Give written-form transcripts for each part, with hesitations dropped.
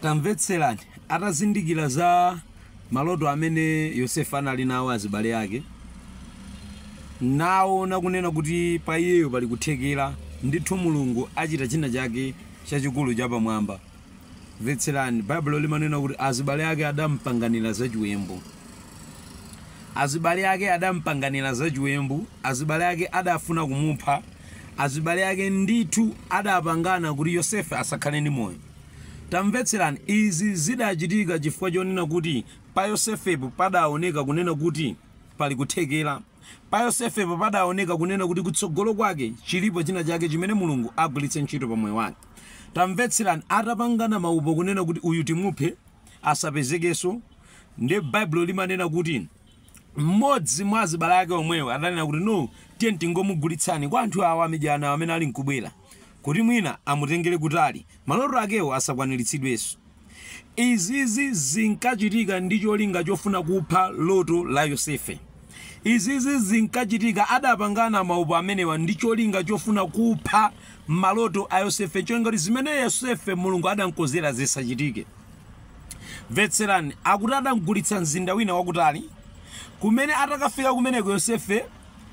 Tamvetserani atazindikira za maloto amene Yosefe anali nawo azibale ake, naona kunena kuti pa iyeyo pali kuthekera ndithu Mulungu achita china chake chachikulu chapamwamba. Mvetserani, Baibulo limanena kuti azibale ake adampanganira za chiwembu. Azibale ake adampanganira za chiwembu, azibale ake adafuna kumupha, azibale ake ndithu adapangana kuti Yosefe asakhale ndi moyo. Tamvetserani, izi zidachitika chifukwa chonena kuti pa Yosefepo padaoneka kunena kuti pali kuthekera. Pa Yosefepo padaoneka kunena kuti kutsogolo kwake chilipo china chake chimene Mulungu agwiritse ntchito pa moyo wake. Tamvetserani, atapangana maupo kunena kuti uyu timuphe asapezekenso, ndi Baibulo limanena kuti mmodzi mwa azibale ake omwewo adanena kuti no, tiye tingomugulitsani kwa anthu awa amijana amene ali nkubwera, kuti mwina amutengere kutali maloto akewo asakwaniritsidwenso. Izizi zinkachitika ndi cholinga chofuna kupha loto la Yosefe. Izizi zinkachitika adapangana maupo amenewa ndi cholinga chofuna kupha maloto a Yosefe, cholinga kuti zimene Yosefe Mulungu adankozera zisachitike. Mvetserani, akuti adamgulitsa mzinda wina wakutali, kumene atakafika kumeneko Yosefe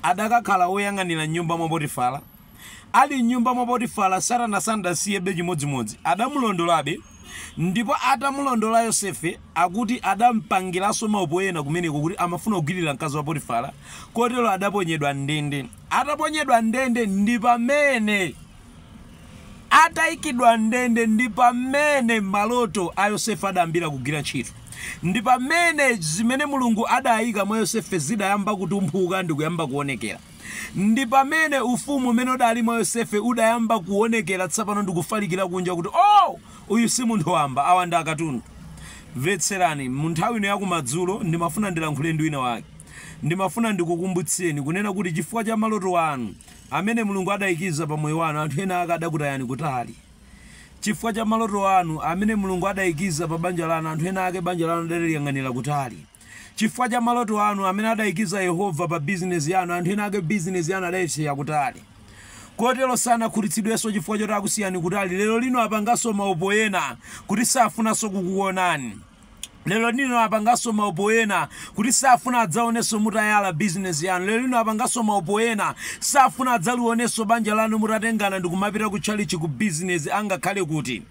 adakakhala woyang'anira nyumba mwa Potifara. Ali nyumba mwa Potifara sanasiyebe chimodzimodzi, adamulondolabe, ndipo atamulondola Yosefe akuti adampangiranso maupo ena kumeneko kuti amafuna kugwirira mkazi wa Potifara, kotero adaponyedwa ndende. Ataponyedwa ndende ndi pamene atayikidwa ndende ndi pamene maloto a Yosefe adambira kugwira ntchito. Ndi pamene zimene Mulungu adayika mwa Yosefe zidayamba kutumphuka ndi kuyamba kuonekera. Ndi pamene ufumu umene udali mwa Yosefe udayamba kuonekera tsapano ndi kufalikira kunja kuti oh, uyu si munthu wamba, awa ndi akatundu. Mvetserani, mu nthawi ino yakumadzulo ndimafuna ndilankhule ndi wina wake. Ndimafuna ndikukumbutseni kunena kuti chifukwa cha maloto anu amene Mulungu adayikiza pa moyo wanu, anthu ena ake adakutayani kutali. Chifukwa cha maloto anu amene Mulungu adayikiza pa banja lanu, anthu ena ake banja lanu adaliyang'anira kutali. Chifukwa cha maloto anu amene adayikiza Yehova pa business yanu, anthu ena ake business yanu adayisiya kutali. Kotero sanakhutitsidwenso chifukwa choti akusiyani kutali. Lero lino apanganso maupo ena kuti safunanso kukuonani. Lero lino apanganso maupo ena kuti safuna adzaonenso mutayala business yanu. Lero lino apanganso maupo ena safuna adzaluonenso banja lanu mutatengana ndi kumapita ku chalichi ku business angakhale kuti.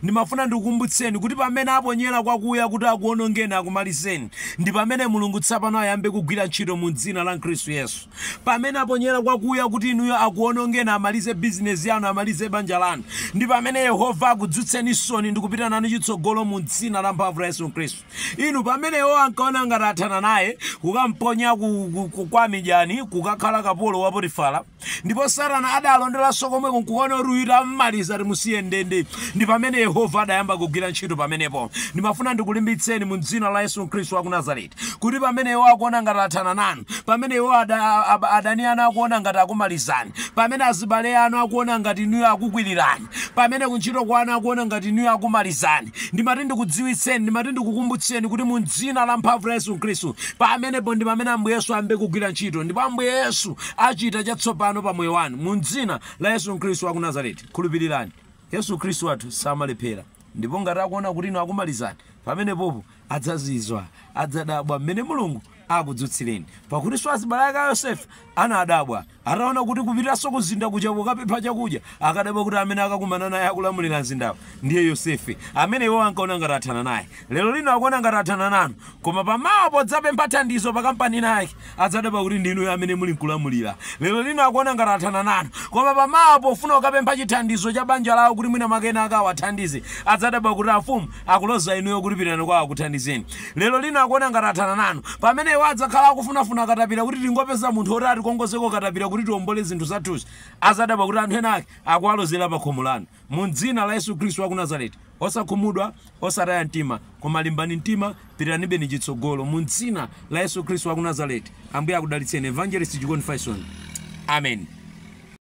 Ndimafuna ndikukumbutseni kuti pamene aponyera kwakuya kuti akuonongeni akumalizeni, ndi pamene Mulungu tsapano ayambe kugwira ntchito mu dzina la Khristu Yesu. Pamene aponyera kwakuya kuti inuyo akuonongeni amalize business yanu, amalize banja lanu, ndi pamene Yehova akudzutseni soni ndi kupita nanu chitsogolo mu dzina la mphamvu la Yesu Khristu. Inu pamene Yehova ankaona ngati athana naye kukamponya kwa Midiyani kukakhala kapolo wa Potifara, ndipo Satana adalonderanso komwe kukuona ruita mmaliza timusiye ndende, ndi pamene Yehova adayamba kugwira ntchito pamenepo. Ndimafuna ndikulimbitseni mu dzina la Yesu Khristu wa ku Nazareti kuti pamene Yehova akuona ngati athana nanu, pamene Yehova adani anu akuona ngati akumalizani, pamene azibale anu akuona ngati inuyo akukwirirani, pamene kuntchito kwanu akuona ngati inuyo akumalizani, ndimati ndikudziwitseni, ndimati ndikukumbutseni kuti mu dzina la mphamvu la Yesu Khristu pamenepo ndi pamene Ambuye Yesu ambe kugwira ntchito, ndipo Ambuye Yesu achita chatsopano pa moyo wanu mu dzina la Yesu Khristu wa ku Nazareti. Khulupirirani, Yesu Khristu wathu samalephera, ndipo ngati akuona kuti inu akumalizani, pamenepopo adzazizwa, adzadabwa mmene Mulungu akudzutsireni. Pakuti azibale ake a Yosefe anadabwa, ataona kuti kupitanso kuzinda kuja kukapempha chakudya, akadabwa kuti amene akakumana naye akulamulira mzindawo ndiye Yosefe, amene iwo ankaona ngati athana naye. Lero lino akuona ngati athana nanu, koma pamawa podzapempha thandizo pa kampani yake adzadabwa kuti ndinu amene muli nkulamulira. Lero lino akuona ngati athana nanu, koma pamawa pofuna kukapempha chithandizo cha banja lawo kuti mwina makena akawathandize, adzadabwa kuti afumu akuloza inuyo kuti pitani kwa akuthandizeni. Lero lino akuona ngati athana nanu, pamene iwo adzakhala akufunafuna katapira kuti tingopeza munthu oti atikongozeko katapira kuti tiwombole zinthu zathuzi, adzadabwa kuti anthu ena ake akuwalozera pa khomo lanu. Mu dzina la Yesu Khristu wa ku Nazareti, osakhumudwa, osataya mtima, koma limbani mtima, pitiranibe chitsogolo mu dzina la Yesu Khristu wa ku Nazareti. Ambuye akudalitseni. Evangelist Jikoni Faison. Amen.